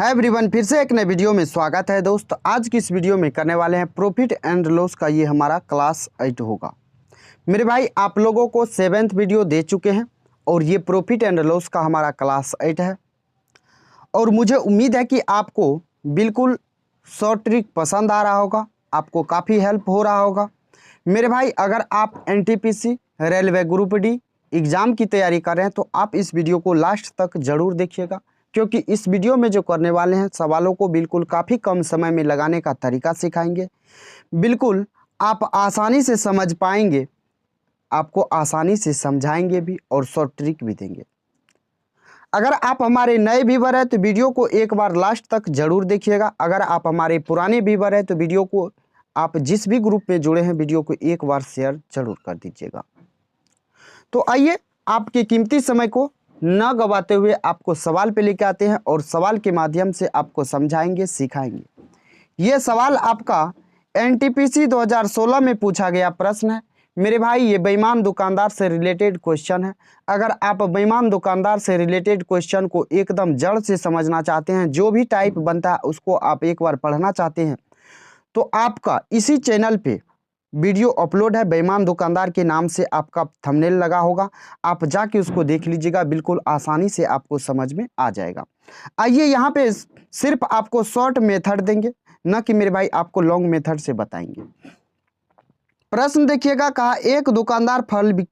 है एवरीवन, फिर से एक नए वीडियो में स्वागत है दोस्त। आज की इस वीडियो में करने वाले हैं प्रॉफिट एंड लॉस का। ये हमारा क्लास 8 होगा। मेरे भाई आप लोगों को 7th वीडियो दे चुके हैं और ये प्रॉफिट एंड लॉस का हमारा क्लास 8 है। और मुझे उम्मीद है कि आपको बिल्कुल शॉर्ट ट्रिक पसंद आ रहा होगा, आपको काफ़ी हेल्प हो रहा होगा। मेरे भाई अगर आप NTPC railway group D exam की तैयारी कर रहे हैं तो आप इस वीडियो को लास्ट तक ज़रूर देखिएगा, क्योंकि इस वीडियो में जो करने वाले हैं सवालों को बिल्कुल काफ़ी कम समय में लगाने का तरीका सिखाएंगे। बिल्कुल आप आसानी से समझ पाएंगे, आपको आसानी से समझाएंगे भी और शॉर्ट ट्रिक भी देंगे। अगर आप हमारे नए व्यूवर हैं तो वीडियो को एक बार लास्ट तक ज़रूर देखिएगा। अगर आप हमारे पुराने व्यूवर हैं तो वीडियो को आप जिस भी ग्रुप में जुड़े हैं वीडियो को एक बार शेयर जरूर कर दीजिएगा। तो आइए आपके कीमती समय को न गवाते हुए आपको सवाल पे लेके आते हैं और सवाल के माध्यम से आपको समझाएंगे, सिखाएंगे। ये सवाल आपका NTPC 2016 में पूछा गया प्रश्न है। मेरे भाई ये बेईमान दुकानदार से रिलेटेड क्वेश्चन है। अगर आप बेईमान दुकानदार से रिलेटेड क्वेश्चन को एकदम जड़ से समझना चाहते हैं, जो भी टाइप बनता है उसको आप एक बार पढ़ना चाहते हैं, तो आपका इसी चैनल पे वीडियो अपलोड है। बेईमान दुकानदार के नाम से आपका थंबनेल लगा होगा, आप जाके उसको देख लीजिएगा। बिल्कुल आसानी से आपको समझ में आ जाएगा। आइए यहाँ पे सिर्फ आपको शॉर्ट मेथड देंगे, न कि मेरे भाई आपको लॉन्ग मेथड से बताएंगे। प्रश्न देखिएगा, कहा एक दुकानदार फल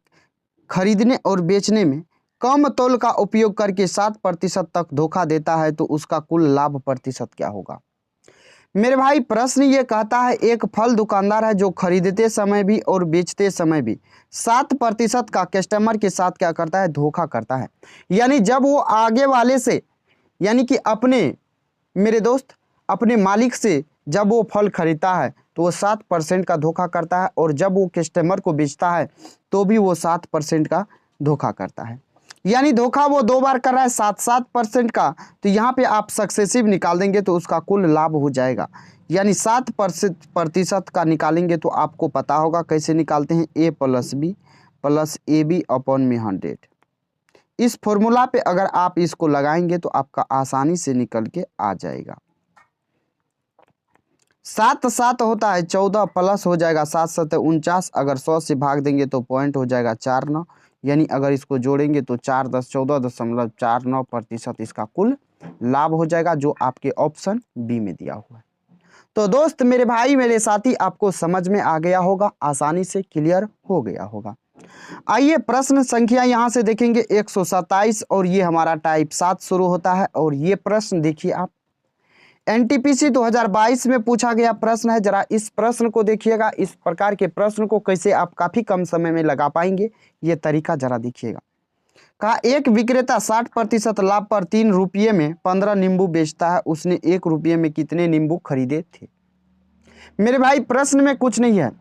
खरीदने और बेचने में कम तौल का उपयोग करके 7% तक धोखा देता है तो उसका कुल लाभ प्रतिशत क्या होगा। मेरे भाई प्रश्न ये कहता है एक फल दुकानदार है जो खरीदते समय भी और बेचते समय भी 7% का कस्टमर के साथ क्या करता है, धोखा करता है। यानी जब वो आगे वाले से, यानी कि अपने मेरे दोस्त अपने मालिक से जब वो फल खरीदता है तो वो 7% का धोखा करता है, और जब वो कस्टमर को बेचता है तो भी वो 7% का धोखा करता है। यानी धोखा वो 2 बार कर रहा है 7% का। तो यहाँ पे आप सक्सेसिव निकाल देंगे तो उसका कुल लाभ हो जाएगा। यानी 7% का निकालेंगे तो आपको पता होगा कैसे निकालते हैं, A + B + AB/100। इस फॉर्मूला पे अगर आप इसको लगाएंगे तो आपका आसानी से निकल के आ जाएगा। 7 7 होता है 14 प्लस हो जाएगा 7 7 49। अगर 100 से भाग देंगे तो पॉइंट हो जाएगा 49। यानी अगर इसको जोड़ेंगे तो 4 10 14.49% इसका कुल लाभ हो जाएगा, जो आपके ऑप्शन बी में दिया हुआ है। तो दोस्त मेरे भाई मेरे साथी आपको समझ में आ गया होगा, आसानी से क्लियर हो गया होगा। आइए प्रश्न संख्या यहाँ से देखेंगे 127, और ये हमारा टाइप 7 शुरू होता है। और ये प्रश्न देखिए आप NTPC 2022 में पूछा गया प्रश्न है। जरा इस प्रश्न को देखिएगा, इस प्रकार के प्रश्न को कैसे आप काफी कम समय में लगा पाएंगे, ये तरीका जरा देखिएगा। कहा एक विक्रेता 60% लाभ पर 3 रुपये में 15 नींबू बेचता है, उसने 1 रुपये में कितने नींबू खरीदे थे। मेरे भाई प्रश्न में कुछ नहीं है,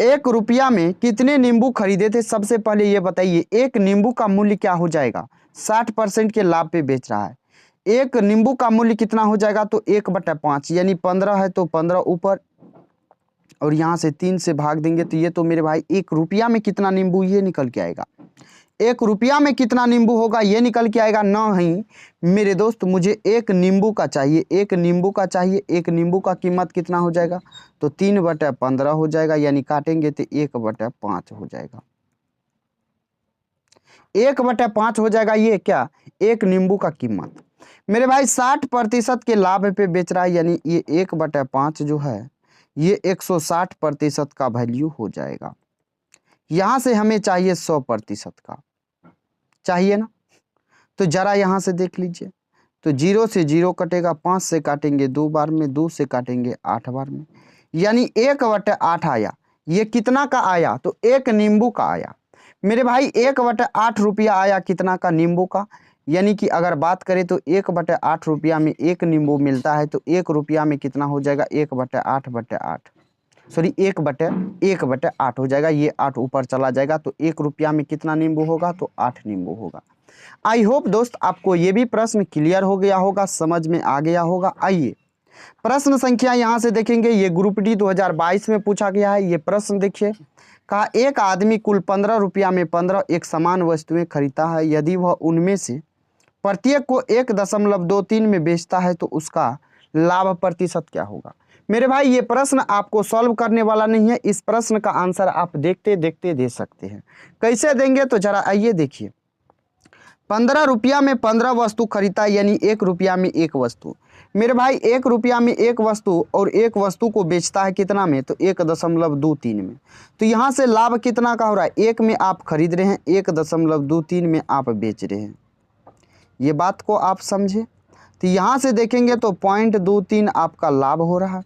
1 रुपया में कितने नींबू खरीदे थे। सबसे पहले ये बताइए एक नींबू का मूल्य क्या हो जाएगा। 60% के लाभ पे बेच रहा है, एक नींबू का मूल्य कितना हो जाएगा, तो 1/5 यानी 15 है तो 15 ऊपर, और यहाँ से 3 से भाग देंगे तो ये तो मेरे भाई 1 रुपया में कितना नींबू ये निकल के आएगा। 1 रुपया में कितना नींबू होगा ये निकल के आएगा। नहीं मेरे दोस्त मुझे 1 नींबू का चाहिए, 1 नींबू का चाहिए। 1 नींबू का कीमत कितना हो जाएगा, तो 3/15 हो जाएगा। यानी काटेंगे तो 1/5 हो जाएगा। 1/5 हो जाएगा। ये क्या, 1 नींबू का कीमत। मेरे भाई 60% के लाभ पे बेच रहा है, यानी ये 1/5 जो है ये 160% का वैल्यू हो जाएगा। यहाँ से हमें चाहिए 100% का, चाहिए ना। तो जरा यहाँ से देख लीजिए, तो 0 से 0 कटेगा, 5 से काटेंगे 2 बार में, 2 से काटेंगे 8 बार में, यानी 1/8 आया। ये कितना का आया, तो 1 नींबू का आया। मेरे भाई 1/8 रुपया आया कितना का, नींबू का। यानी कि अगर बात करें तो 1/8 रुपया में 1 नींबू मिलता है, तो 1 रुपया में कितना हो जाएगा, 1/8/8 सॉरी 1/8 हो जाएगा। ये 8 ऊपर चला जाएगा, तो 1 रुपया में कितना नींबू होगा, तो 8 नींबू होगा। आई होप दोस्त आपको ये भी प्रश्न क्लियर हो गया होगा, समझ में आ गया होगा। आइए प्रश्न संख्या यहाँ से देखेंगे, ये ग्रुप डी 2022 में पूछा गया है। ये प्रश्न देखिए, कहा एक आदमी कुल 15 रुपया में 15 एक समान वस्तुएं खरीदता है, यदि वह उनमें से प्रत्येक को 1.23 में बेचता है तो उसका लाभ प्रतिशत क्या होगा। मेरे भाई ये प्रश्न आपको सॉल्व करने वाला नहीं है, इस प्रश्न का आंसर आप देखते देखते दे सकते हैं। कैसे देंगे तो जरा आइए देखिए। 15 रुपया में 15 वस्तु खरीदता है, यानी 1 रुपया में 1 वस्तु। मेरे भाई 1 रुपया में 1 वस्तु और 1 वस्तु को बेचता है कितना में, तो 1.23 में। तो यहाँ से लाभ कितना का हो रहा है, 1 में आप खरीद रहे हैं, 1.23 में आप बेच रहे हैं। ये बात को आप समझे। तो यहाँ से देखेंगे तो 0.23 आपका लाभ हो रहा है,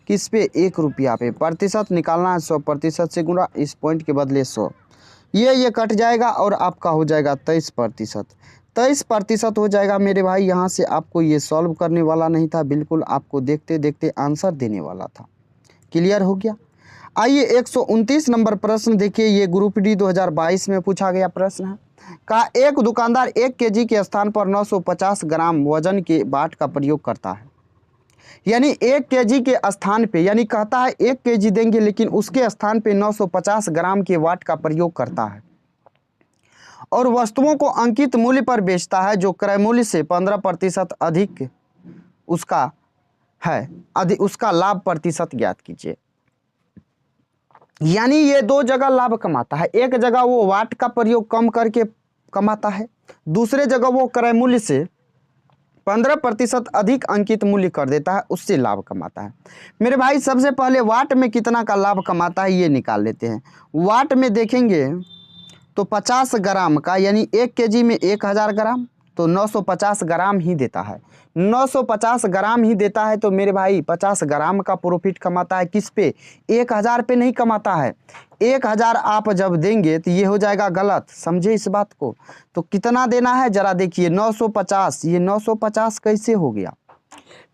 किस पे, 1 रुपया पे। प्रतिशत निकालना है, 100% से गुणा, इस पॉइंट के बदले 100, ये कट जाएगा और आपका हो जाएगा 23%। 23% हो जाएगा मेरे भाई। यहाँ से आपको ये सॉल्व करने वाला नहीं था, बिल्कुल आपको देखते देखते आंसर देने वाला था। क्लियर हो गया। आइए 129 नंबर प्रश्न देखिए, ये ग्रुप डी 2022 में पूछा गया प्रश्न है। कहा एक दुकानदार 1 केजी के स्थान पर 950 ग्राम वजन के बाट का प्रयोग करता है, यानी 1 केजी के स्थान पे, यानी कहता है 1 केजी देंगे लेकिन उसके स्थान पे 950 ग्राम के वाट का प्रयोग करता है, और वस्तुओं को अंकित मूल्य पर बेचता है जो क्रय मूल्य से 15% अधिक उसका है, उसका लाभ प्रतिशत ज्ञात कीजिए। यानी ये 2 जगह लाभ कमाता है, एक जगह वो वाट का प्रयोग कम करके कमाता है, दूसरे जगह वो क्रय मूल्य से 15% अधिक अंकित मूल्य कर देता है, उससे लाभ कमाता है। मेरे भाई सबसे पहले वाट में कितना का लाभ कमाता है ये निकाल लेते हैं। वाट में देखेंगे तो 50 ग्राम का, यानी 1 केजी में 1000 ग्राम, तो 950 ग्राम ही देता है। 950 ग्राम ही देता है तो मेरे भाई 50 ग्राम का प्रॉफिट कमाता है, किस पे, 1000 पे नहीं कमाता है। 1000 आप जब देंगे तो ये हो जाएगा गलत, समझे इस बात को। तो कितना देना है जरा देखिए, 950, ये 950 कैसे हो गया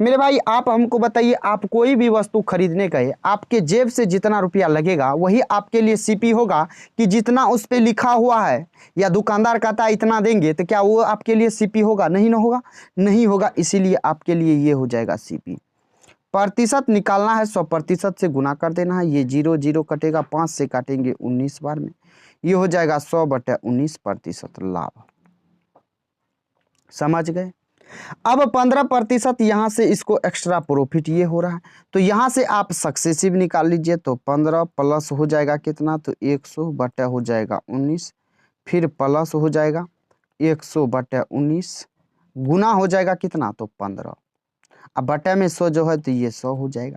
मेरे भाई, आप हमको बताइए। आप कोई भी वस्तु खरीदने गए, आपके जेब से जितना रुपया लगेगा वही आपके लिए सीपी होगा, कि जितना उस पे लिखा हुआ है या दुकानदार कहता है इतना देंगे, तो क्या वो आपके लिए सीपी होगा, नहीं ना होगा, नहीं होगा। इसीलिए आपके लिए ये हो जाएगा सीपी। प्रतिशत निकालना है, 100% से गुना कर देना है, ये 0 0 कटेगा, 5 से काटेंगे 19 बार में, ये हो जाएगा 100/19% लाभ। समझ गए। अब 15% यहाँ से इसको एक्स्ट्रा प्रॉफिट ये हो रहा है, तो यहाँ से आप सक्सेसिव निकाल लीजिए। तो 15 प्लस हो जाएगा कितना, तो 100 हो जाएगा 19, फिर प्लस हो जाएगा 100/19, गुना हो जाएगा कितना, तो 15। अब बटे में 100 जो है तो ये 100 हो जाएगा,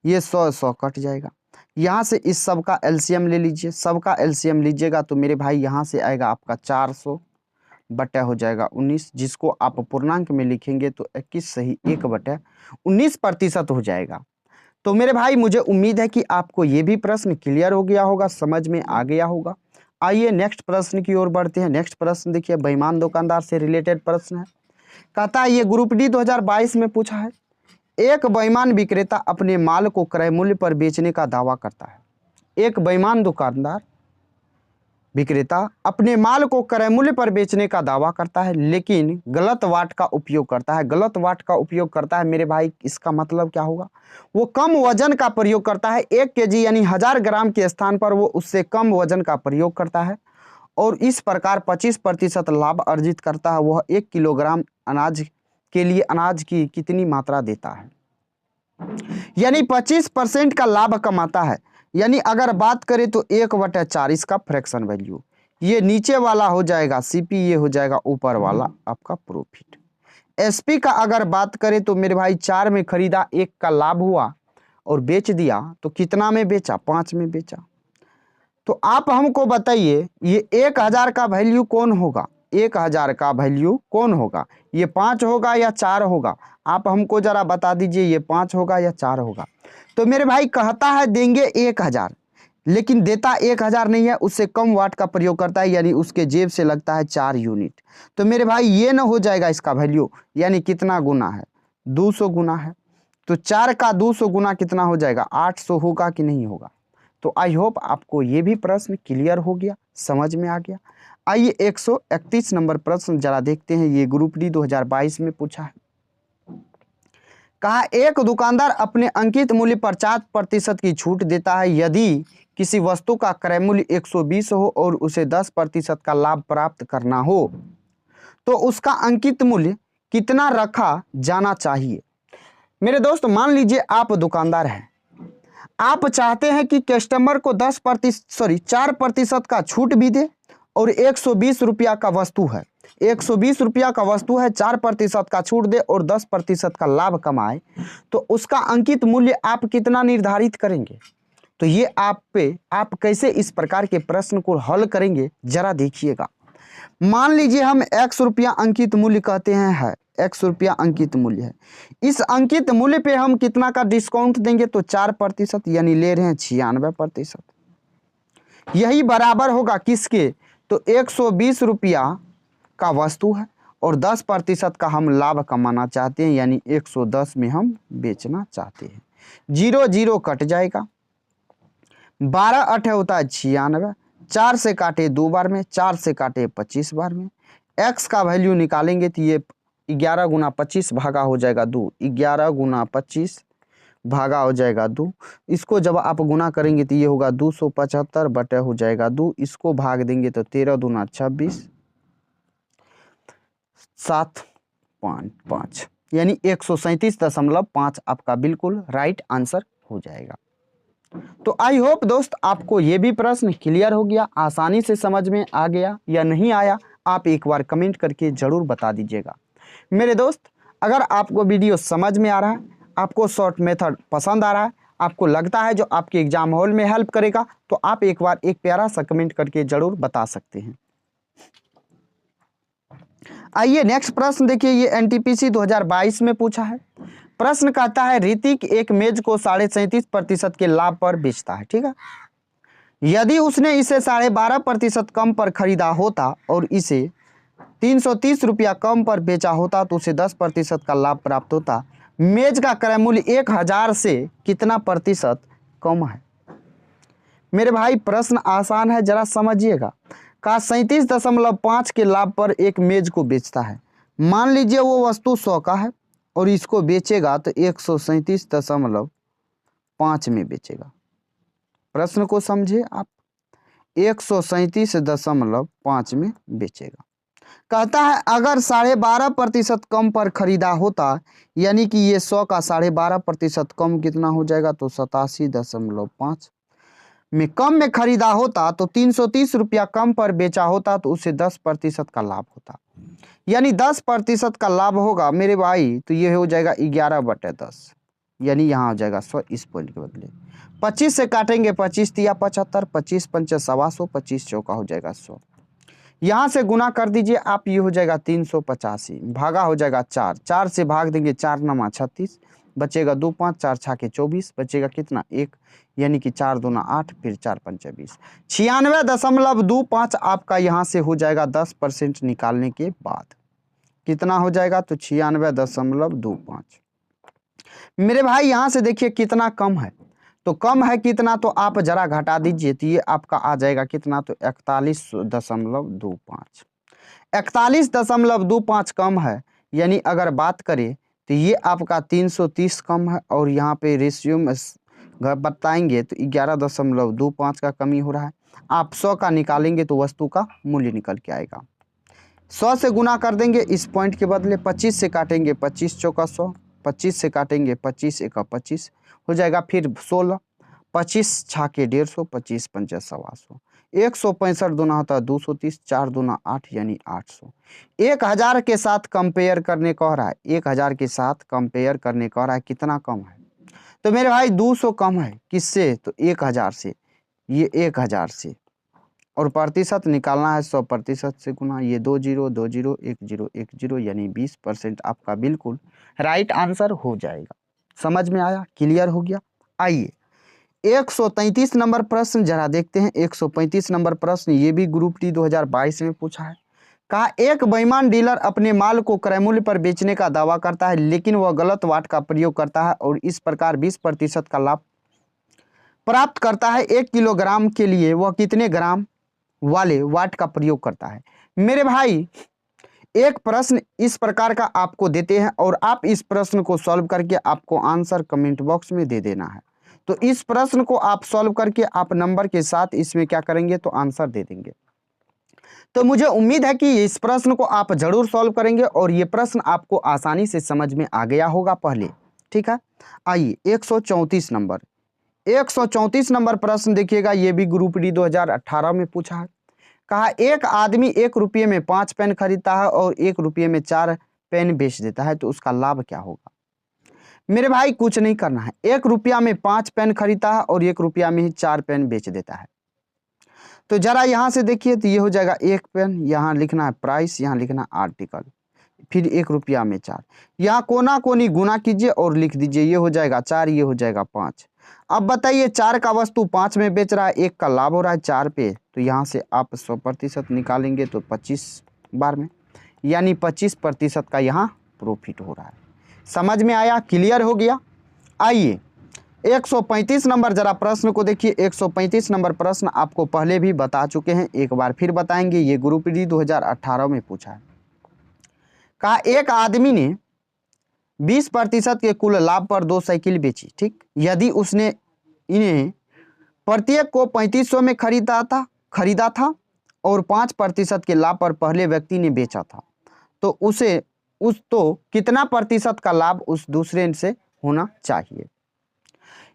ये 100 कट जाएगा। यहाँ से इस सब का एलसीएम ले लीजिए, सबका एलसीएम लीजिएगा तो मेरे भाई यहाँ से आएगा आपका 400 बटा हो जाएगा 19, जिसको आप पूर्णांक में लिखेंगे तो 21 सही 1/19% हो जाएगा। तो मेरे भाई मुझे उम्मीद है कि आपको ये भी प्रश्न क्लियर हो गया होगा, समझ में आ गया होगा। आइए नेक्स्ट प्रश्न की ओर बढ़ते हैं। नेक्स्ट प्रश्न देखिए, बेईमान दुकानदार से रिलेटेड प्रश्न है। कहता है ये ग्रुप डी 2022 में पूछा है। एक बेईमान विक्रेता अपने माल को क्रय मूल्य पर बेचने का दावा करता है। एक बेईमान दुकानदार विक्रेता अपने माल को क्रय मूल्य पर बेचने का दावा करता है, लेकिन गलत वाट का उपयोग करता है। गलत वाट का उपयोग करता है मेरे भाई, इसका मतलब क्या होगा, वो कम वजन का प्रयोग करता है। 1 केजी यानी 1000 ग्राम के स्थान पर वो उससे कम वजन का प्रयोग करता है, और इस प्रकार 25% लाभ अर्जित करता है। वह 1 किलोग्राम अनाज के लिए अनाज की कितनी मात्रा देता है, यानी 25% का लाभ कमाता है। यानी अगर बात करें तो 1/4 इसका फ्रैक्शन वैल्यू, ये नीचे वाला हो जाएगा सीपी, ये हो जाएगा ऊपर वाला आपका प्रॉफिट। एसपी का अगर बात करें तो मेरे भाई 4 में खरीदा, 1 का लाभ हुआ और बेच दिया, तो कितना में बेचा, 5 में बेचा। तो आप हमको बताइए ये 1000 का वैल्यू कौन होगा, 1000 का वैल्यू कौन होगा, ये 5 होगा या 4 होगा, आप हमको जरा बता दीजिए, ये 5 होगा या 4 होगा। तो मेरे भाई कहता है देंगे 1000, लेकिन देता 1000 नहीं है, उससे कम वाट का प्रयोग करता है, यानी उसके जेब से लगता है 4 यूनिट। तो मेरे भाई ये ना हो जाएगा इसका वैल्यू, यानी कितना गुना है, 200 गुना है। तो 4 का 200 गुना कितना हो जाएगा, 800 होगा कि नहीं होगा। तो आई होप आपको ये भी प्रश्न क्लियर हो गया, समझ में आ गया। आइए 131 नंबर प्रश्न जरा देखते हैं, ये ग्रुप डी 2022 में पूछा है। कहा एक दुकानदार अपने अंकित मूल्य पर 4% की छूट देता है यदि किसी वस्तु का क्रय मूल्य 120 हो और उसे 10% का लाभ प्राप्त करना हो। तो उसका अंकित मूल्य कितना रखा जाना चाहिए। मेरे दोस्त मान लीजिए आप दुकानदार हैं, आप चाहते हैं कि कस्टमर को 4% का छूट भी दे और 120 रुपया का वस्तु है, 120 रुपया का वस्तु है, 4% का छूट दे और 10% का लाभ कमाए, तो उसका अंकित मूल्य आप कितना निर्धारित करेंगे। तो ये आप कैसे इस प्रकार के प्रश्न को हल करेंगे जरा देखिएगा। मान लीजिए हम x रुपया अंकित मूल्य कहते हैं है, x रुपया अंकित मूल्य है। इस अंकित मूल्य पे हम कितना का डिस्काउंट देंगे, तो 4%, यानी ले रहे हैं 96%। यही बराबर होगा किसके, तो 120 रुपया का वस्तु है और 10% का हम लाभ कमाना चाहते हैं, यानी 110 में हम बेचना चाहते हैं। 0 0 कट जाएगा, 12 8 होता है 96, 4 से काटे 2 बार में, 4 से काटे 25 बार में। x का वैल्यू निकालेंगे तो ये 11 गुना 25 भागा हो जाएगा 2, 11 गुना 25 भागा हो जाएगा 2। इसको जब आप गुना करेंगे तो ये होगा 275 बटे हो जाएगा 2। इसको भाग देंगे तो 13 दूना 26, 7.5 यानी 137.5 आपका बिल्कुल राइट आंसर हो जाएगा। तो आई होप दोस्त आपको ये भी प्रश्न क्लियर हो गया, आसानी से समझ में आ गया या नहीं आया, आप एक बार कमेंट करके जरूर बता दीजिएगा। मेरे दोस्त अगर आपको वीडियो समझ में आ रहा है, आपको शॉर्ट मेथड पसंद आ रहा है, आपको लगता है जो आपके एग्जाम हॉल में हेल्प करेगा, तो आप एक बार एक प्यारा सा कमेंट करके जरूर बता सकते हैं। आइए नेक्स्ट प्रश्न देखिए, ये एनटीपीसी 2022 में पूछा है। प्रश्न कहता है ऋतिक एक मेज को 37.5% के लाभ पर बेचता है, ठीक है। यदि उसने इसे 12.5% कम पर खरीदा होता और इसे 330 रुपया कम पर बेचा होता तो उसे 10% का लाभ प्राप्त होता। मेज का क्रय मूल्य 1000 से कितना प्रतिशत कम है। मेरे भाई प्रश्न आसान है, जरा समझिएगा। का 37.5 के लाभ पर एक मेज को बेचता है। मान लीजिए वो वस्तु 100 का है और इसको बेचेगा तो 137.5 में बेचेगा। प्रश्न को समझे आप, 137.5 में बेचेगा। कहता है अगर 12.5% कम पर खरीदा होता, यानी कि ये 100 का 12.5% कम कितना हो जाएगा, तो 87.5 में कम में खरीदा होता तो 330 रुपया कम पर बेचा होता तो उसे 10% का लाभ होता। यानी 10% का लाभ होगा मेरे भाई, तो ये हो जाएगा 11/10, यानी यहाँ हो जाएगा 100 इस पॉइंट के बदले। 25 से काटेंगे, 25 तिया 75, 25 पंचे 125, 25 चौका हो जाएगा 100। यहाँ से गुना कर दीजिए आप, ये हो जाएगा 385 भागा हो जाएगा 4, 4 से भाग देंगे 4 9 36, बचेगा 2 5 4 6 के 24, बचेगा कितना 1, यानी कि 4 दूना 8, फिर 4 पंचे 20। 96.25 आपका यहाँ से हो जाएगा 10% निकालने के बाद कितना हो जाएगा, तो 96.25। मेरे भाई यहाँ से देखिए कितना कम है, तो कम है कितना, तो आप जरा घटा दीजिए तो ये आपका आ जाएगा कितना, तो 41.25। 41.25 कम है, यानी अगर बात करें तो ये आपका 330 कम है, और यहाँ पे रेशियो में बताएंगे तो 11.25 का कमी हो रहा है। आप 100 का निकालेंगे तो वस्तु का मूल्य निकल के आएगा। 100 से गुना कर देंगे इस पॉइंट के बदले, 25 से काटेंगे 25 चौका 100, 25 से काटेंगे 25 एका 25 हो जाएगा, फिर 16, 25 छाके 150, 25 पंचे 125, 165 दूना होता है 230, 4 दूना 8 यानी 800। 1000 के साथ कंपेयर करने कह रहा है, 1000 के साथ कंपेयर करने कह रहा है, कितना कम है, तो मेरे भाई 200 कम है। किससे, तो 1000 से, ये 1000 से, और प्रतिशत निकालना है 100% से गुना, ये 2 0 2 0 1 0 1 0 यानी 20% आपका बिल्कुल राइट आंसर हो जाएगा। समझ में आया, क्लियर हो गया। आइए 133 नंबर प्रश्न जरा देखते हैं। 135 नंबर प्रश्न ये भी ग्रुप डी 2022 में पूछा है। कहा एक बेईमान डीलर अपने माल को क्रय मूल्य पर बेचने का दावा करता है, लेकिन वह गलत वाट का प्रयोग करता है और इस प्रकार 20% का लाभ प्राप्त करता है। 1 किलोग्राम के लिए वह कितने ग्राम वाले वाट का प्रयोग करता है। मेरे भाई एक प्रश्न इस प्रकार का आपको देते हैं और आप इस प्रश्न को सॉल्व करके आपको आंसर कमेंट बॉक्स में दे देना है। तो इस प्रश्न को आप सॉल्व करके आप नंबर के साथ इसमें क्या करेंगे, तो आंसर दे देंगे। तो मुझे उम्मीद है कि इस प्रश्न को आप जरूर सॉल्व करेंगे और ये प्रश्न आपको आसानी से समझ में आ गया होगा पहले। ठीक है, आइए 134 नंबर 134 नंबर प्रश्न देखिएगा। ये भी ग्रुप डी 2018 में पूछा है। कहा एक आदमी 1 रुपये में 5 पेन खरीदता है और 1 रुपये में 4 पेन बेच देता है, तो उसका लाभ क्या होगा। मेरे भाई कुछ नहीं करना है, 1 रुपया में 5 पेन खरीदता है और 1 रुपया में ही 4 पेन बेच देता है। तो जरा यहाँ से देखिए, तो ये हो जाएगा 1 पेन, यहाँ लिखना है प्राइस, यहाँ लिखना आर्टिकल, फिर 1 रुपया में 4, यहाँ कोना कोनी गुना कीजिए और लिख दीजिए, ये हो जाएगा 4, ये हो जाएगा 5। अब बताइए 4 का वस्तु 5 में बेच रहा है, 1 का लाभ हो रहा है 4 पे, तो यहाँ से आप 100% निकालेंगे तो 25 बार में, यानी 25% का यहाँ प्रॉफिट हो रहा है। समझ में आया, क्लियर हो गया। आइए 135 नंबर जरा प्रश्न को देखिए। 135 नंबर प्रश्न आपको पहले भी बता चुके हैं, एक बार फिर बताएंगे। ये ग्रुप डी 2018 में पूछा है। कहा एक आदमी ने 20% के कुल लाभ पर 2 साइकिल बेची। ठीक, यदि उसने इन्हें प्रत्येक को 3500 में खरीदा था और 5% के लाभ पर पहले व्यक्ति ने बेचा था, तो तो कितना प्रतिशत का लाभ उस दूसरे से होना चाहिए।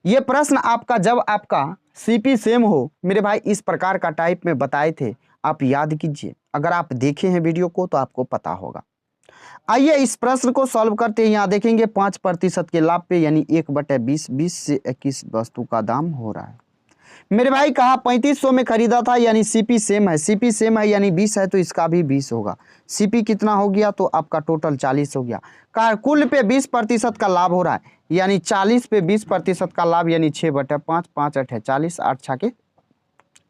ये प्रश्न आपका जब आपका सीपी सेम हो मेरे भाई इस प्रकार का टाइप में बताए थे, आप याद कीजिए। अगर आप देखे हैं वीडियो को तो आपको पता होगा। आइए इस प्रश्न को सॉल्व करते हैं। यहाँ देखेंगे 5% के लाभ पे यानी 1/20, 20 से 21 वस्तु का दाम हो रहा है। मेरे भाई कहा 3500 में खरीदा था, यानी सीपी सेम है, सीपी सेम है यानी 20 है तो इसका भी 20 होगा। सीपी कितना हो गया, तो आपका टोटल 40 हो गया। कहा कुल पे 20% का लाभ हो रहा है, यानी 40 पे 20% का लाभ, यानी 6/5, 5 8 40, 8 6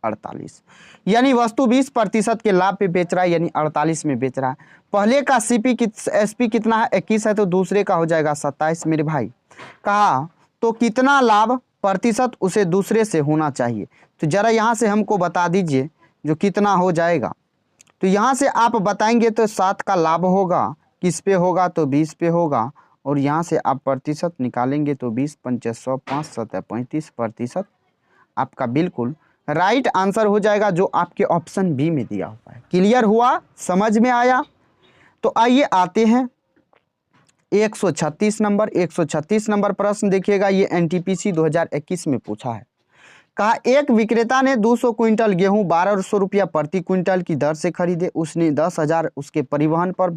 48, यानी वस्तु 20% के लाभ पे बेच रहा है, यानी 48 में बेच रहा है। पहले का एसपी कितना है, 21 है, तो दूसरे का हो जाएगा 27 मेरे भाई। कहा तो कितना लाभ प्रतिशत उसे दूसरे से होना चाहिए, तो जरा यहाँ से हमको बता दीजिए जो कितना हो जाएगा। तो यहाँ से आप बताएंगे तो 7 का लाभ होगा, किस पे होगा, तो 20 पे होगा, और यहाँ से आप प्रतिशत निकालेंगे तो 20 5 100 5 7 35% आपका बिल्कुल राइट आंसर हो जाएगा, जो आपके ऑप्शन बी में दिया हुआ है। क्लियर हुआ, समझ में आया। तो आइए आते हैं 136 नंबर प्रश्न देखिएगा। ये एनटीपीसी 2021 में पूछा है। कहा एक विक्रेता ने 200 क्विंटल गेहूं 1200 रुपया प्रति क्विंटल की दर से खरीदे। उसने 10,000 उसके परिवहन पर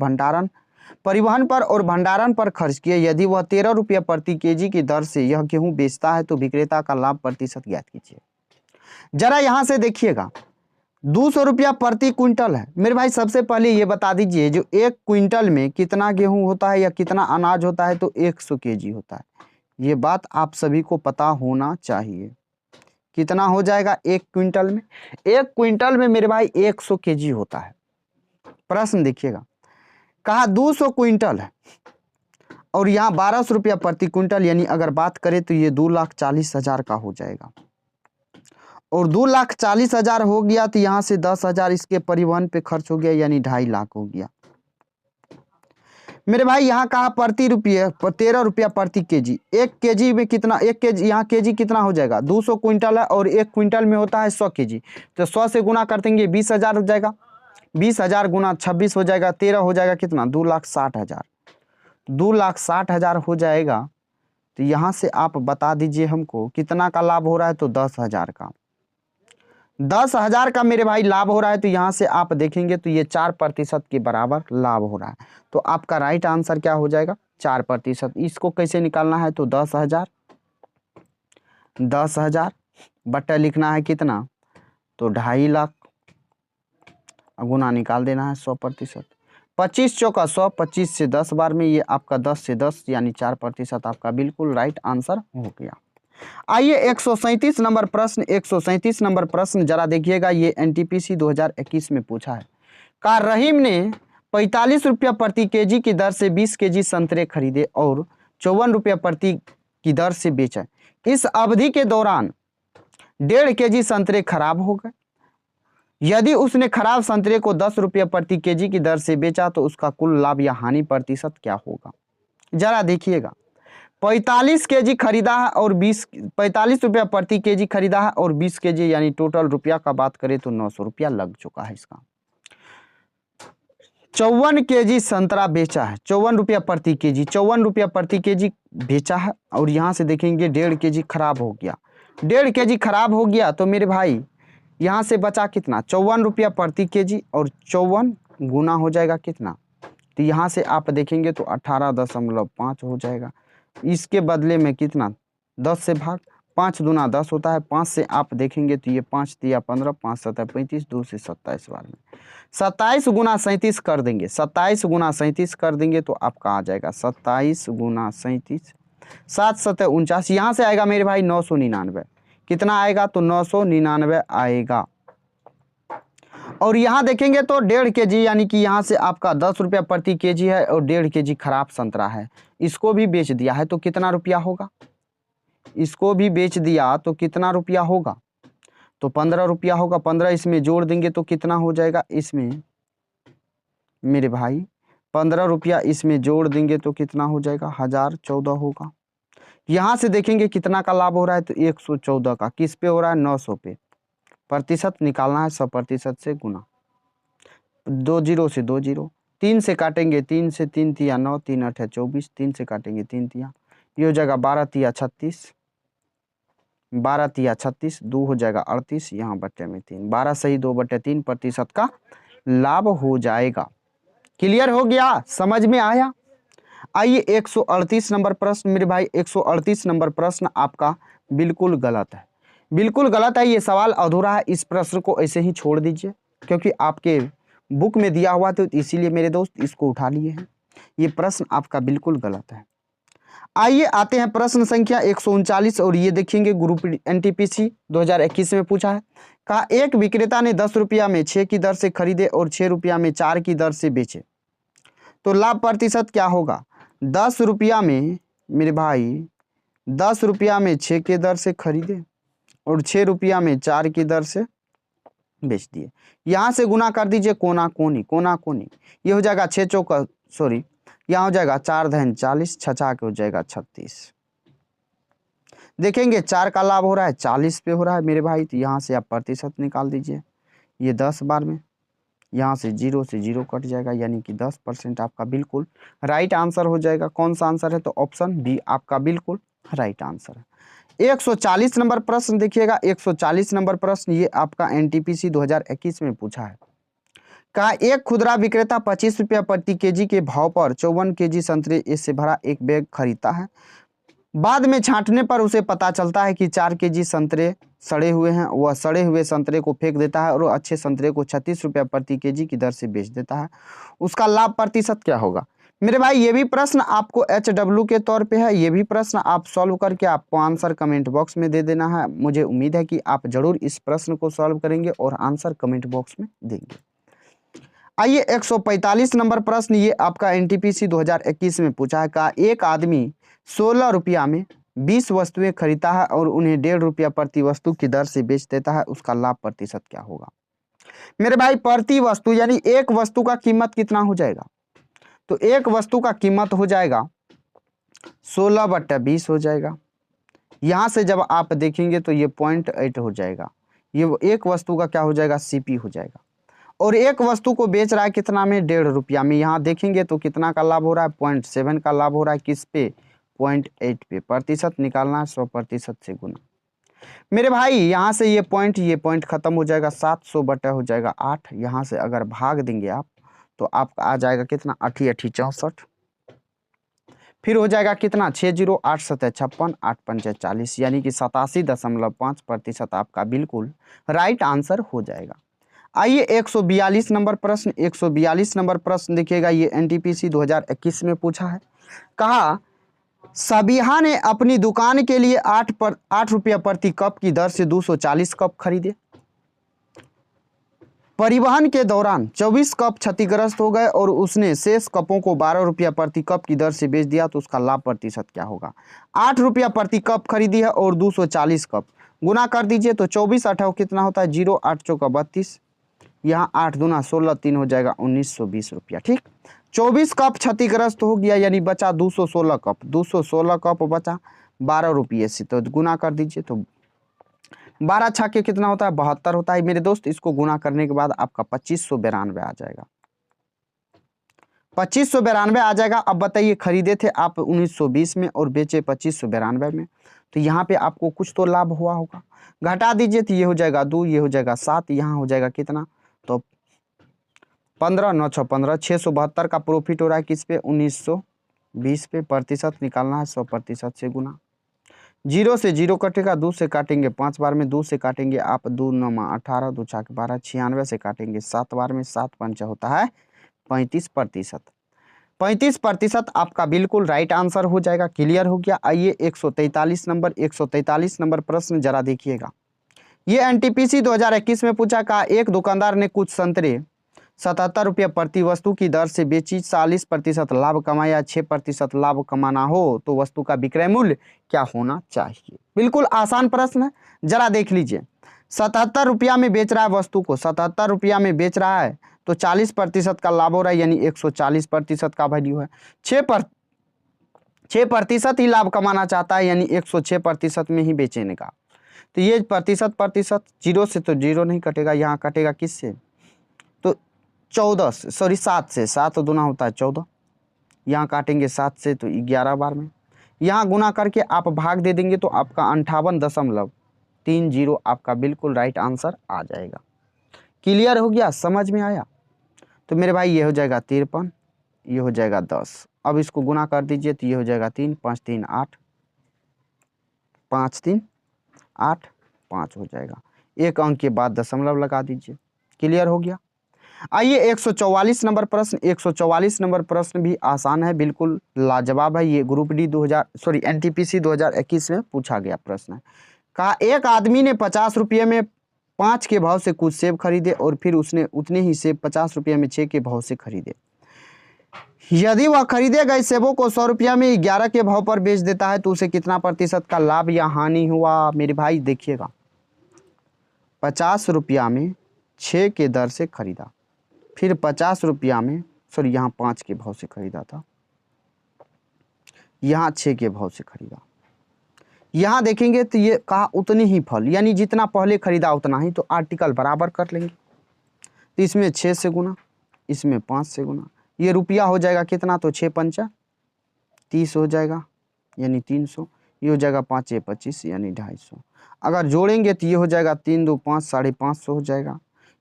और भंडारण पर खर्च किए। यदि वह 13 रुपया प्रति केजी की दर से यह गेहूं बेचता है तो विक्रेता का लाभ प्रतिशत ज्ञात कीजिए। जरा यहाँ से देखिएगा, 200 रुपया प्रति क्विंटल है। मेरे भाई सबसे पहले ये बता दीजिए जो 1 क्विंटल में कितना गेहूं होता है या कितना अनाज होता है, तो 100 केजी होता है। ये बात आप सभी को पता होना चाहिए। कितना हो जाएगा 1 क्विंटल में? 1 क्विंटल में मेरे भाई 100 केजी होता है। प्रश्न देखिएगा, कहा 200 क्विंटल है और यहाँ 1200 रुपया प्रति क्विंटल, यानी अगर बात करें तो ये 2,40,000 का हो जाएगा। और 2,40,000 हो गया तो यहाँ से 10,000 इसके परिवहन पे खर्च हो गया, यानी 2.5 लाख हो गया। मेरे भाई यहाँ कहा 13 रुपया प्रति केजी। 1 केजी में कितना, 1 केजी यहाँ केजी कितना हो जाएगा, 200 क्विंटल है और 1 क्विंटल में होता है 100 केजी, तो 100 से गुना कर देंगे 20,000 हो जाएगा। 20,000 गुना 26 हो जाएगा, 13 हो जाएगा कितना, 2,60,000। 2,60,000 हो जाएगा। तो यहाँ से आप बता दीजिए हमको कितना का लाभ हो रहा है, तो 10,000 का। 10,000 का मेरे भाई लाभ हो रहा है। तो यहाँ से आप देखेंगे तो ये 4% के बराबर लाभ हो रहा है। तो आपका राइट आंसर क्या हो जाएगा, 4%। इसको कैसे निकालना है, तो 10,000 बट्टा लिखना है कितना, तो 2.5 लाख, गुना निकाल देना है 100%। 25 चौका 100, 25 से 10 बार में ये आपका 10 से 10 यानी 4% आपका बिल्कुल राइट आंसर हो गया। आइए 137 नंबर प्रश्न जरा देखिएगा। ये एनटीपीसी 2021 में पूछा है। कहा रहीम ने 45 रुपया प्रति केजी की दर से 20 केजी संतरे खरीदे और 54 रुपया प्रति की दर से बेचे। इस अवधि के दौरान 1.5 केजी संतरे खराब हो गए। यदि उसने खराब संतरे को 10 रुपया प्रति केजी की दर से बेचा तो उसका कुल लाभ या हानि प्रतिशत क्या होगा। जरा देखिएगा, 45 केजी खरीदा है और 45 रुपया प्रति केजी खरीदा है और 20 केजी यानी टोटल रुपया का बात करें तो 900 रुपया लग चुका है इसका। 54 केजी संतरा बेचा है, 54 रुपया प्रति केजी, 54 रुपया प्रति केजी बेचा है। और यहाँ से देखेंगे 1.5 केजी खराब हो गया, 1.5 केजी खराब हो गया तो मेरे भाई यहाँ से बचा कितना, 54 रुपया प्रति केजी, और 54 गुना हो जाएगा कितना, तो यहाँ से आप देखेंगे तो 18.5 हो जाएगा। इसके बदले में कितना, 10 से भाग, 5 दूना 10 होता है, 5 से आप देखेंगे तो ये 5 तिया 15, 5 7 35, 2 से 27 बार में 27 गुना 37 कर देंगे, 27 गुना 37 कर देंगे तो आपका आ जाएगा 27 गुना 37, 7 7 49, यहाँ से आएगा मेरे भाई 999, कितना आएगा तो 999 आएगा। और यहाँ देखेंगे तो 1.5 केजी, यानी कि यहाँ से आपका 10 रुपया प्रति केजी है और 1.5 केजी खराब संतरा है, इसको भी बेच दिया है तो कितना रुपया होगा, इसको भी बेच दिया तो कितना रुपया होगा, तो 15 रुपया होगा। 15 इसमें जोड़ देंगे तो कितना हो जाएगा, इसमें मेरे भाई 15 रुपया इसमें जोड़ देंगे तो कितना हो जाएगा, 1014 होगा। यहाँ से देखेंगे कितना का लाभ हो रहा है तो 114 का, किस पे हो रहा है, 900 पे। प्रतिशत निकालना है, 100% से गुना, 2 जीरो से 2 जीरो, 3 से काटेंगे, 3 से 3 तिया 9, 3 8 24, 3 से काटेंगे 3 तिया, ये हो जाएगा 12 तिया 36, 12 तिया 36, 2 हो जाएगा 38, यहाँ बट्टे में 3, 12 सही 2/3 प्रतिशत का लाभ हो जाएगा। क्लियर हो गया, समझ में आया। आइए 138 नंबर प्रश्न मेरे भाई, 138 नंबर प्रश्न आपका बिल्कुल गलत है, बिल्कुल गलत है, ये सवाल अधूरा है, इस प्रश्न को ऐसे ही छोड़ दीजिए क्योंकि आपके बुक में दिया हुआ तो इसीलिए मेरे दोस्त इसको उठा लिए हैं, ये प्रश्न आपका बिल्कुल गलत है। आइए आते हैं प्रश्न संख्या 139, और ये देखेंगे ग्रुप एनटीपीसी 2021 में पूछा है। कहा एक विक्रेता ने 10 रुपया में 6 की दर से खरीदे और 6 रुपया में 4 की दर से बेचे, तो लाभ प्रतिशत क्या होगा। 10 रुपया में मेरे भाई 10 रुपया में 6 की दर से खरीदे और 6 रुपया में 4 की दर से बेच दिए, यहाँ से गुना कर दीजिए, कोना कोनी, कोना कोनी, ये हो जाएगा 6 चौका सॉरी, यहाँ हो जाएगा 4 धन 40, 6 के हो जाएगा 36। देखेंगे 4 का लाभ हो रहा है 40 पे हो रहा है मेरे भाई, तो यहाँ से आप प्रतिशत निकाल दीजिए, ये 10 बार में, यहाँ से 0 कट जाएगा, यानी कि 10% आपका बिल्कुल राइट आंसर हो जाएगा। कौन सा आंसर है, तो ऑप्शन बी आपका बिल्कुल राइट आंसर है। 140 नंबर प्रश्न देखिएगा, 140 नंबर प्रश्न ये आपका एनटीपीसी 2021 में पूछा है। कहा एक खुदरा विक्रेता 25 रुपया प्रति केजी के भाव पर 54 केजी संतरे से भरा एक बैग खरीदता है। बाद में छांटने पर उसे पता चलता है कि 4 केजी संतरे सड़े हुए हैं। वह सड़े हुए संतरे को फेंक देता है और अच्छे संतरे को 36 रुपया प्रति केजी की दर से बेच देता है। उसका लाभ प्रतिशत क्या होगा। मेरे भाई ये भी प्रश्न आपको HW के तौर पे है, ये भी प्रश्न आप सॉल्व करके आपको आंसर कमेंट बॉक्स में दे देना है। मुझे उम्मीद है कि आप जरूर इस प्रश्न को सॉल्व करेंगे और आंसर कमेंट बॉक्स में देंगे। आइए 145 नंबर प्रश्न ये आपका एनटीपीसी 2021 में पूछा है। कहा एक आदमी 16 रुपया में 20 वस्तुएं खरीदता है और उन्हें 1.5 रुपया प्रति वस्तु की दर से बेच देता है, उसका लाभ प्रतिशत क्या होगा। मेरे भाई प्रति वस्तु यानी एक वस्तु का कीमत कितना हो जाएगा, तो एक वस्तु का कीमत हो जाएगा 16/20 हो जाएगा। यहाँ से जब आप देखेंगे तो ये 0.8 हो जाएगा, ये एक वस्तु का क्या हो जाएगा, CP हो जाएगा। और एक वस्तु को बेच रहा है कितना में, 1.5 रुपया में। यहाँ देखेंगे तो कितना का लाभ हो रहा है, 0.7 का लाभ हो रहा है, किस पे, 0.8 पे। प्रतिशत निकालना है, 100% से गुना। मेरे भाई यहाँ से ये पॉइंट खत्म हो जाएगा, 700 बटा हो जाएगा 8। यहाँ से अगर भाग देंगे आप तो आपका आ जाएगा कितना, 8 8 64, फिर हो जाएगा कितना, 60 8 7 56 8 5 40, यानी कि 87.5% आपका बिल्कुल राइट आंसर हो जाएगा। आइए 142 नंबर प्रश्न, 142 नंबर प्रश्न देखिएगा, ये एनटीपीसी 2021 में पूछा है। कहा सबिहा ने अपनी दुकान के लिए 8 रुपया प्रति कप की दर से 240 कप खरीदे। परिवहन के दौरान 24 कप क्षतिग्रस्त हो गए और उसने शेष कपों को 12 रुपया प्रति कप की दर से बेच दिया, तो उसका लाभ प्रतिशत क्या होगा। 8 रुपया प्रति कप खरीदी है और 240 कप, गुना कर दीजिए तो 24 8 कितना होता है, 0 8 चौका 32, यहाँ 8 दूना 16, 3 हो जाएगा 1920 रुपया। ठीक, 24 कप क्षतिग्रस्त हो गया, यानी बचा 216 कप, 216 कप बचा 12 रुपये से, तो गुना कर दीजिए तो 12 छाके कितना होता है, 72 होता है मेरे दोस्त। इसको गुना करने के बाद आपका 2592 आ जाएगा। 2592 आ जाएगा। अब बताइए खरीदे थे आप 1920 में और बेचे 2592 में, तो यहाँ पे आपको कुछ तो लाभ हुआ होगा। घटा दीजिए तो ये हो जाएगा 2, ये हो जाएगा 7, यहाँ हो जाएगा कितना, तो 15, 9 6 15, 672 का प्रॉफिट हो रहा है किस पे, 1920 पे। प्रतिशत निकालना है, 100% से गुना। 0 से 0 कटेगा, 2 से काटेंगे 5 बार में, 2 से काटेंगे आप 2 9 18, 2 6 12, 96 से काटेंगे 7 बार में, 7 पंच होता है 35%। 35% आपका बिल्कुल राइट आंसर हो जाएगा। क्लियर हो गया। आइए 143 नंबर प्रश्न जरा देखिएगा। ये एनटीपीसी 2021 में पूछा का एक दुकानदार ने कुछ संतरे 77 रुपये प्रति वस्तु की दर से बेची, 40% लाभ कमाया, 6% लाभ कमाना हो तो वस्तु का विक्रय मूल्य क्या होना चाहिए। बिल्कुल आसान प्रश्न है, जरा देख लीजिए। 77 रुपया में बेच रहा है वस्तु को, 77 रुपया में बेच रहा है तो 40% का लाभ हो रहा है, यानी 140% का वैल्यू है। 6% ही लाभ कमाना चाहता है, यानी 106% में ही बेचने का। तो ये प्रतिशत 0 से तो 0 नहीं कटेगा, यहाँ कटेगा किससे, तो 7 से, 7 दूना होता है 14, यहाँ काटेंगे 7 से तो 11 बार में, यहाँ गुना करके आप भाग दे देंगे तो आपका 58.30 आपका बिल्कुल राइट आंसर आ जाएगा। क्लियर हो गया, समझ में आया। तो मेरे भाई ये हो जाएगा 53, ये हो जाएगा 10। अब इसको गुना कर दीजिए तो ये हो जाएगा 3 5 3 8, 5 3 8 5 हो जाएगा। एक अंक के बाद दशमलव लगा दीजिए। क्लियर हो गया। आइए 144 नंबर प्रश्न। 144 नंबर प्रश्न भी आसान है, बिल्कुल लाजवाब है। ये ग्रुप डी एनटीपीसी 2021 में पूछा गया प्रश्न है। कहा एक आदमी ने 50 रुपये में 5 के भाव से कुछ सेब खरीदे और फिर उसने उतने ही सेब 50 रुपये में 6 के भाव से खरीदे। यदि वह खरीदे गए सेबों को 100 रुपया में 11 के भाव पर बेच देता है तो उसे कितना प्रतिशत का लाभ या हानि हुआ। मेरे भाई देखिएगा, 50 रुपया में 6 के दर से खरीदा, फिर 50 रुपया में यहाँ 5 के भाव से खरीदा था, यहाँ 6 के भाव से खरीदा। यहाँ देखेंगे तो ये कहा उतने ही फल, यानी जितना पहले खरीदा उतना ही, तो आर्टिकल बराबर कर लेंगे। तो इसमें 6 से गुना, इसमें 5 से गुना, ये रुपया हो जाएगा कितना, तो 6 पंचा 30 हो जाएगा, यानी 300। ये हो जाएगा 5 25, यानी 250। अगर जोड़ेंगे तो ये हो जाएगा 3 2 5, 550 हो जाएगा।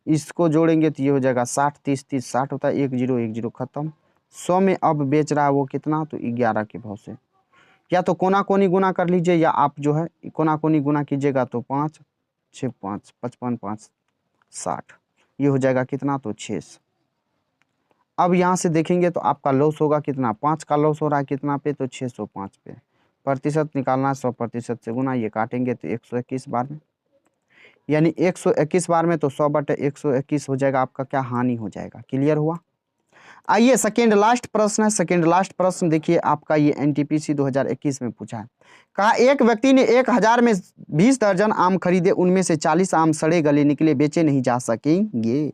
इसको जोड़ेंगे तो ये हो जाएगा 60 30 30 60 होता है, 1 0 1 0 खत्म। 100 में अब बेच रहा है वो कितना, तो 11 के भाव से। या तो कोना कोनी गुना कर लीजिए, या आप जो है कोना कोनी गुना कीजिएगा तो 5 6 5 55 5 60, ये हो जाएगा कितना, तो 6। अब यहाँ से देखेंगे तो आपका लॉस होगा कितना, 5 का लॉस हो रहा है कितना पे, तो 605 पे। प्रतिशत निकालना है, 100% से गुना, ये काटेंगे तो 121 बार में, यानी 121 बार में तो 100/121 हो जाएगा आपका, क्या हानि हो जाएगा। क्लियर हुआ। आइए सेकेंड लास्ट प्रश्न है। सेकेंड लास्ट प्रश्न देखिए आपका, ये एनटीपीसी 2021 में पूछा है। कहा एक व्यक्ति ने 1000 में 20 दर्जन आम खरीदे, उनमें से 40 आम सड़े गले निकले, बेचे नहीं जा सकेंगे।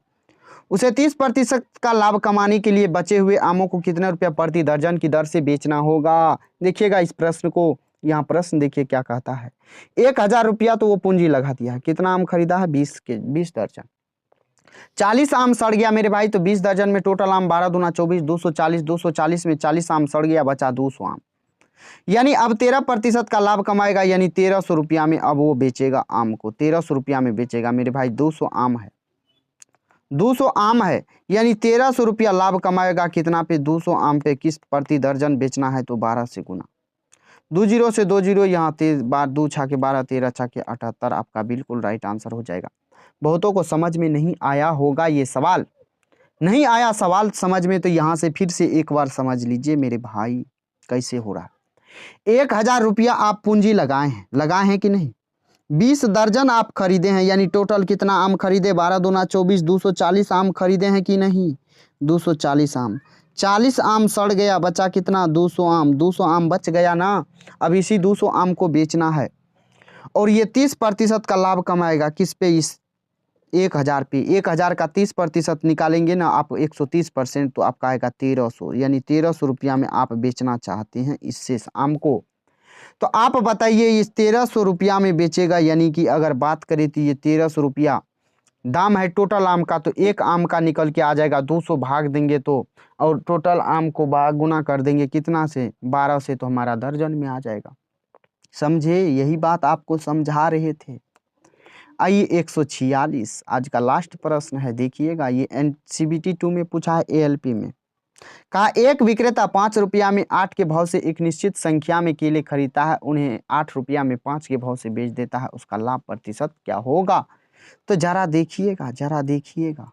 उसे 30% का लाभ कमाने के लिए बचे हुए आमों को कितने रुपया प्रति दर्जन की दर से बेचना होगा। देखिएगा इस प्रश्न को, यहाँ प्रश्न देखिए क्या कहता है। 1000 रुपया तो वो पूंजी लगा दिया है, कितना आम खरीदा है, 20 दर्जन। 40 आम सड़ गया मेरे भाई, तो 20 दर्जन में टोटल आम 12 दूना 24, 240, 240 में 40 आम सड़ गया, बचा 200 आम, यानी अब 13% का लाभ कमाएगा, यानी 1300 रुपया में अब वो बेचेगा आम को, 1300 रुपया में बेचेगा मेरे भाई। 200 आम है, 200 आम है, यानी 1300 रुपया लाभ कमाएगा कितना पे, 200 आम पे। किस प्रति दर्जन बेचना है, तो 12 से गुना, 2 0 से 2 0, यहाँ 2 छाके 12, 13 छाके 78, आपका बिल्कुल राइट आंसर हो जाएगा। बहुतों को समझ में नहीं आया होगा ये सवाल, नहीं आया सवाल समझ में, तो यहाँ से फिर से एक बार समझ लीजिए मेरे भाई कैसे हो रहा है। 1000 रुपया आप पूंजी लगाए हैं कि नहीं। 20 दर्जन आप खरीदे हैं, यानी टोटल कितना आम खरीदे, 12 दूना 24, 240 आम खरीदे हैं कि नहीं, 240 आम। 40 आम सड़ गया, बचा कितना, 200 आम। 200 आम बच गया ना, अब इसी 200 आम को बेचना है, और ये 30% का लाभ कमाएगा किस पे, इस 1000 पे। 1000 का 30% निकालेंगे ना आप, 130%, तो आपका आएगा 1300, यानी 1300 रुपया में आप बेचना चाहते हैं इससे आम को। तो आप बताइए इस 1300 रुपया में बेचेगा, यानी कि अगर बात करें तो ये 1300 रुपया दाम है टोटल आम का, तो एक आम का निकल के आ जाएगा 200 भाग देंगे तो, और टोटल आम को गुना कर देंगे कितना से, 12 से, तो हमारा दर्जन में आ जाएगा। समझे, यही बात आपको समझा रहे थे। आइए 146 आज का लास्ट प्रश्न है, देखिएगा। ये NCBT 2 में पूछा है, ALP में। कहा एक विक्रेता 5 रुपया में 8 के भाव से एक निश्चित संख्या में केले खरीदता है, उन्हें 8 रुपया में 5 के भाव से बेच देता है, उसका लाभ प्रतिशत क्या होगा? तो जरा देखिएगा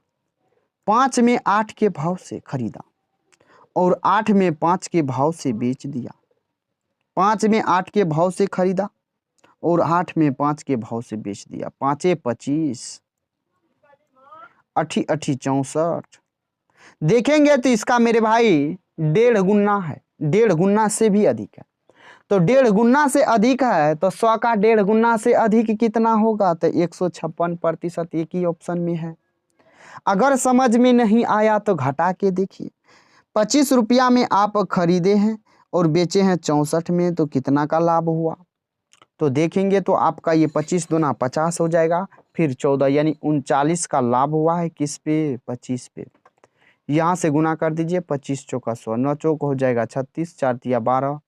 5 में 8 के भाव से खरीदा और 8 में 5 के भाव से बेच दिया। 5 में 8 के भाव से खरीदा और 8 में 5 के भाव से बेच दिया। 5 25, 8 8 64। देखेंगे तो इसका मेरे भाई 1.5 गुना है, 1.5 गुना से भी अधिक है। तो 1.5 गुना से अधिक है तो 100 का 1.5 गुना से अधिक कितना होगा? तो 156% एक ही ऑप्शन में है। अगर समझ में नहीं आया तो घटा के देखिए। 25 रुपया में आप खरीदे हैं और बेचे हैं 64 में, तो कितना का लाभ हुआ? तो देखेंगे तो आपका ये 25 दूना 50 हो जाएगा, फिर 14 यानी 39 का लाभ हुआ है। किस पे? 25 पे। यहाँ से गुना कर दीजिए, 25 चौका 100, 9 चौक हो जाएगा 36, 4 तिया 12,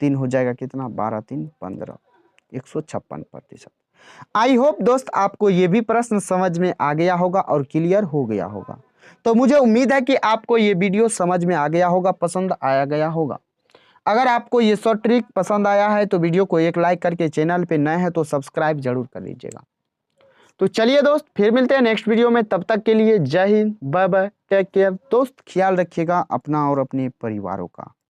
3 हो जाएगा कितना? 12 3 15, 156%। आई होप दोस्त आपको ये भी प्रश्न समझ में आ गया होगा और क्लियर हो गया होगा। तो मुझे उम्मीद है कि आपको ये वीडियो समझ में आ गया होगा, पसंद आया गया होगा। अगर आपको ये शॉर्ट ट्रिक पसंद आया है तो वीडियो को एक लाइक करके, चैनल पे नए हैं तो सब्सक्राइब जरूर कर लीजिएगा। तो चलिए दोस्त, फिर मिलते हैं नेक्स्ट वीडियो में। तब तक के लिए जय हिंद, बाय बाय, टेक केयर। दोस्त ख्याल रखिएगा अपना और अपने परिवारों का।